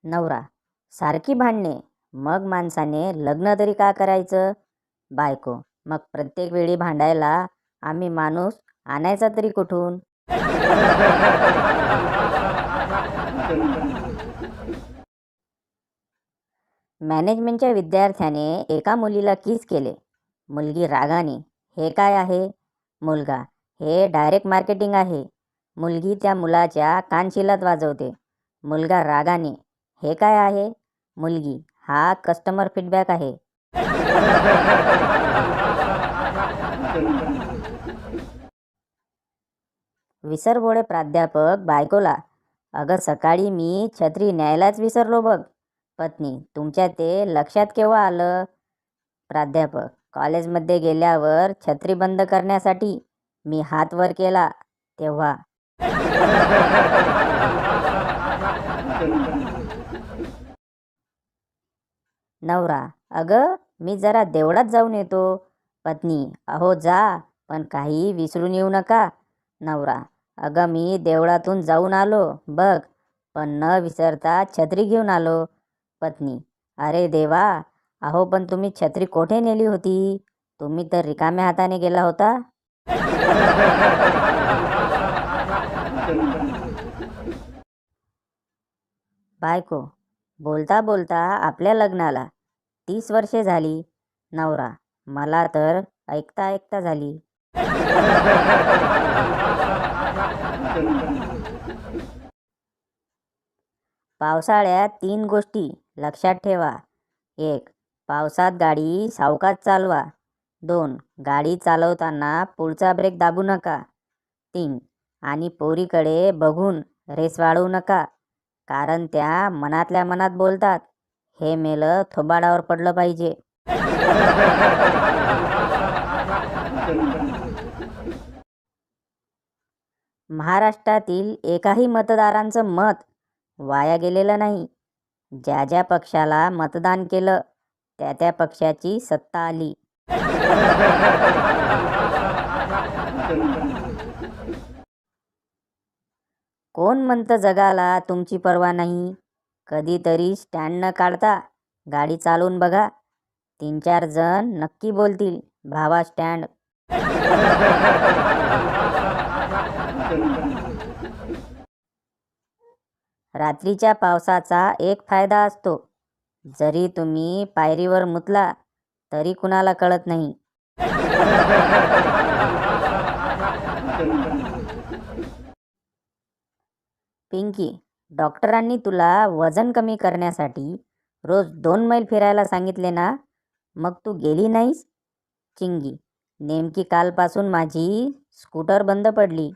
नवरा: सारखी भांडणे, मग माणसाने लग्न तरी का करायचं? बायको: मग प्रत्येक वेळी भांडायला आम्ही माणूस आणायचा तरी कुठून? मॅनेजमेंटच्या विद्यार्थ्याने एका मुलीला किस केले. मुलगी रागाने: हे काय आहे? मुलगा: हे डायरेक्ट मार्केटिंग आहे. मुलगी त्या मुलाच्या कानशिलात वाजवते. मुलगा रागाने: हे काय आहे? मुलगी: हा कस्टमर फीडबॅक आहे. विसरभोळे प्राध्यापक बायकोला: अगं सकाळी मी छत्री न्यायलाच विसरलो बघ. पत्नी: तुमच्या ते लक्षात केव्हा आलं? प्राध्यापक: कॉलेजमध्ये गेल्यावर छत्री बंद करण्यासाठी मी हात वर केला तेव्हा. नवरा: अगं मी जरा देवळात जाऊन येतो. पत्नी: अहो जा, पण काही विसरून येऊ नका. नवरा: अगं मी देवळातून जाऊन आलो बघ, पण न विसरता छत्री घेऊन आलो. पत्नी: अरे देवा, अहो पण तुम्ही छत्री कोठे नेली होती? तुम्ही तर रिकाम्या हाताने गेला होता. बायको: बोलता बोलता आपल्या लग्नाला 30 वर्षे झाली. नवरा: मला तर ऐकता ऐकता झाली. पावसाळ्यात 3 गोष्टी लक्षात ठेवा. 1. पावसात गाडी सावकाश चालवा. 2. गाडी चालवताना पुढचा ब्रेक दाबू नका. 3. आणि पोरीकडे बघून रेस वाढवू नका, कारण त्या मनातल्या मनात बोलतात, हे मेलं थोबाडावर पडलं पाहिजे. महाराष्ट्रातील एकाही मतदारांचं मत वाया गेलेलं नाही. ज्या ज्या पक्षाला मतदान केलं त्या त्या पक्षाची सत्ता आली. कोण म्हणतं जगाला तुमची पर्वा नाही? कधीतरी स्टँड न काढता गाडी चालवून बघा. 3-4 जण नक्की बोलतील, भावा स्टँड. रात्रीच्या पावसाचा एक फायदा असतो. जरी तुम्ही पायरीवर मुतला तरी कुणाला कळत नाही. पिंकी: डॉक्टरांनी तुला वजन कमी करण्यासाठी रोज 2 मैल फिरायला सांगितले ना, मग तू गेली नाहीस? चिंगी: नेमकी कालपासून माझी स्कूटर बंद पडली.